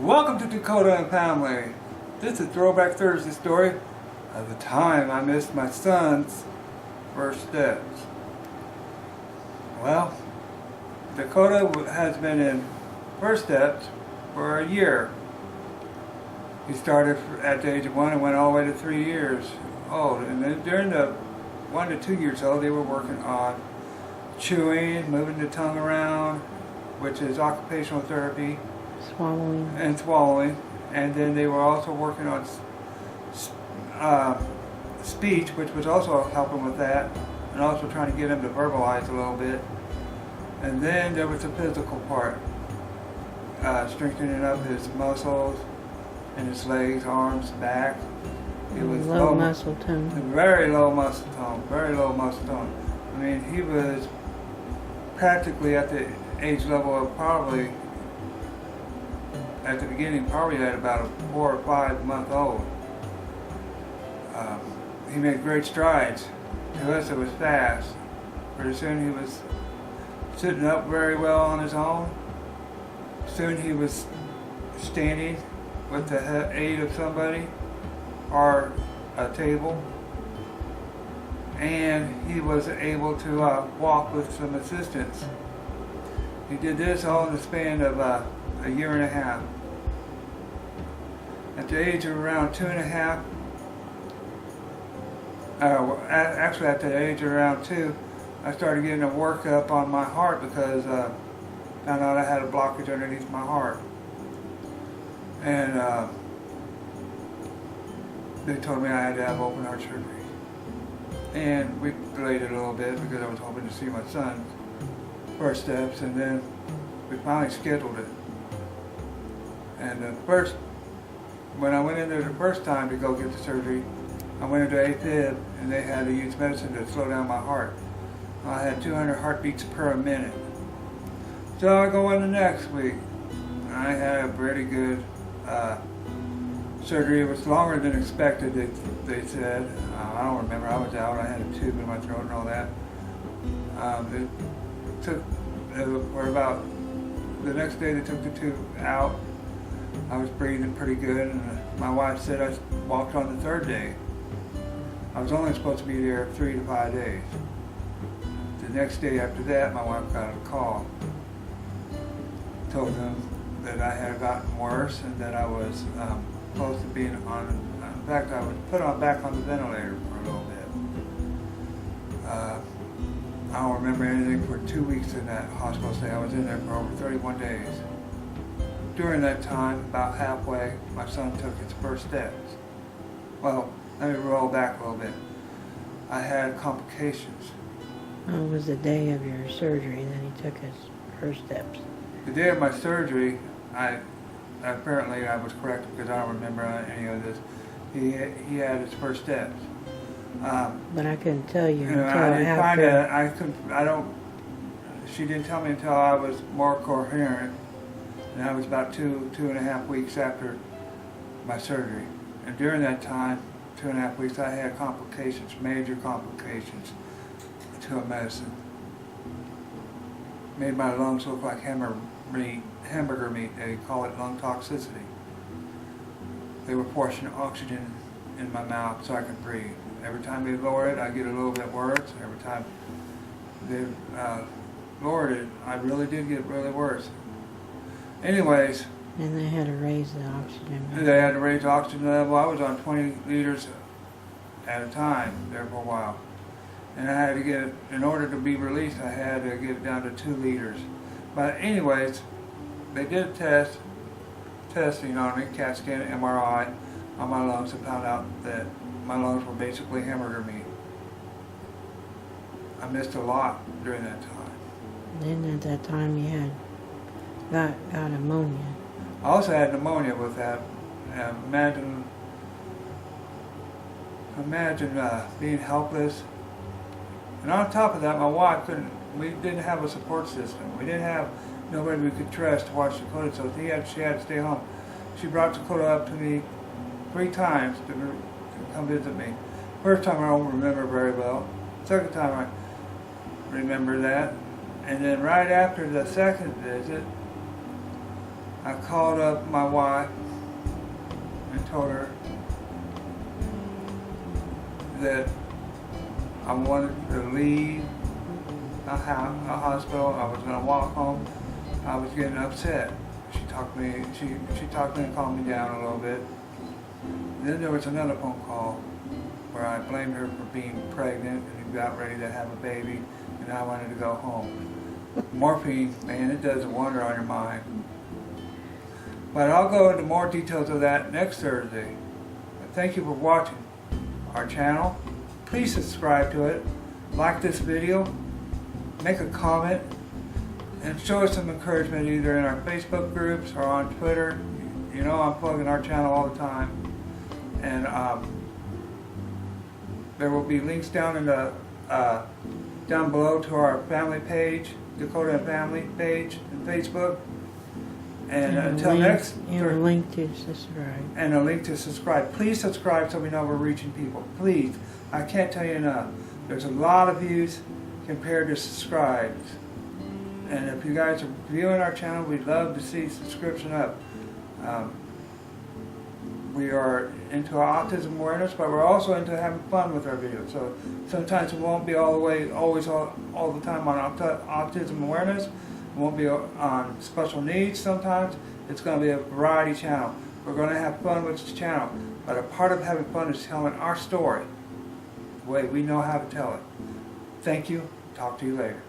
Welcome to Dakota and family. This is Throwback Thursday story of the time I missed my son's first steps. Well, Dakota has been in first steps for a year. He started at the age of 1 and went all the way to 3 years old. And then during the 1 to 2 years old, they were working on chewing, moving the tongue around, which is occupational therapy. Swallowing. And then they were also working on speech, which was also helping with that, and also trying to get him to verbalize a little bit. And then there was the physical part, strengthening up his muscles and his legs, arms, back. It was low muscle tone. Very low muscle tone. Very low muscle tone. I mean, he was practically at the age level of probably, at the beginning, probably at about a 4 or 5 month old. He made great strides. To us it was fast. Pretty soon he was sitting up very well on his own. Soon he was standing with the aid of somebody or a table. And he was able to walk with some assistance. He did this all in the span of a year and a half. At the age of around 2.5, actually at the age of around 2, I started getting a workup on my heart because I found out I had a blockage underneath my heart. And they told me I had to have open heart surgery. And we delayed it a little bit because I was hoping to see my son's first steps, and then we finally scheduled it. And when I went in there the first time to go get the surgery, I went into AFib and they had to use medicine to slow down my heart. I had 200 heartbeats per minute. So I go in the next week. I had a pretty good surgery. It was longer than expected, they said. I don't remember. I was out. I had a tube in my throat and all that. It took for about the next day they took the tube out. I was breathing pretty good, and my wife said I walked on the 3rd day. I was only supposed to be there 3 to 5 days. The next day after that, my wife got a call. Told them that I had gotten worse and that I was close to being on. In fact, I was put back on the ventilator for a little bit. I don't remember anything for 2 weeks in that hospital stay. I was in there for over 31 days. During that time, about halfway, my son took his first steps. Well, let me roll back a little bit. I had complications. It was the day of your surgery that he took his first steps. The day of my surgery, apparently I was correct because I don't remember any of this. He had his first steps. But I couldn't tell you until She didn't tell me until I was more coherent. And that was about 2.5 weeks after my surgery. And during that time, 2.5 weeks, I had complications, major complications to a medicine. Made my lungs look like hamburger meat. They call it lung toxicity. They were forcing oxygen in my mouth so I could breathe. Every time they lower it, I get a little bit worse. Every time they lowered it, I really did get really worse. Anyways. And they had to raise the oxygen level. They had to raise the oxygen level. I was on 20 liters at a time there for a while. And I had to get it, in order to be released, I had to get it down to 2 liters. But anyways, they did testing on me, CAT scan, MRI, on my lungs, and found out that my lungs were basically hamburger meat. I missed a lot during that time. Then at that time you had got pneumonia. I also had pneumonia with that. Imagine being helpless. And on top of that, my wife we didn't have a support system. We didn't have nobody we could trust to watch Dakota, so she had to stay home. She brought Dakota up to me 3 times to come visit me. First time I don't remember very well. Second time I remember that. And then right after the second visit, I called up my wife and told her that I wanted to leave a hospital. I was going to walk home. I was getting upset. She talked to me and calmed me down a little bit. Then there was another phone call where I blamed her for being pregnant and got ready to have a baby, and I wanted to go home. Morphine, man, it does a wonder on your mind. But I'll go into more details of that next Thursday. But thank you for watching our channel. Please subscribe to it, like this video, make a comment, and show us some encouragement either in our Facebook groups or on Twitter. You know I'm plugging our channel all the time. And there will be links down in the down below to our family page, Dakota and Family page in Facebook. And until next, and a link to subscribe. And a link to subscribe. Please subscribe so we know we're reaching people. Please, I can't tell you enough. There's a lot of views compared to subscribes. And if you guys are viewing our channel, we'd love to see subscription up. We are into autism awareness, but we're also into having fun with our videos. So sometimes it won't be all the time on autism awareness. It won't be on special needs sometimes. It's going to be a variety channel. We're going to have fun with this channel. But a part of having fun is telling our story the way we know how to tell it. Thank you. Talk to you later.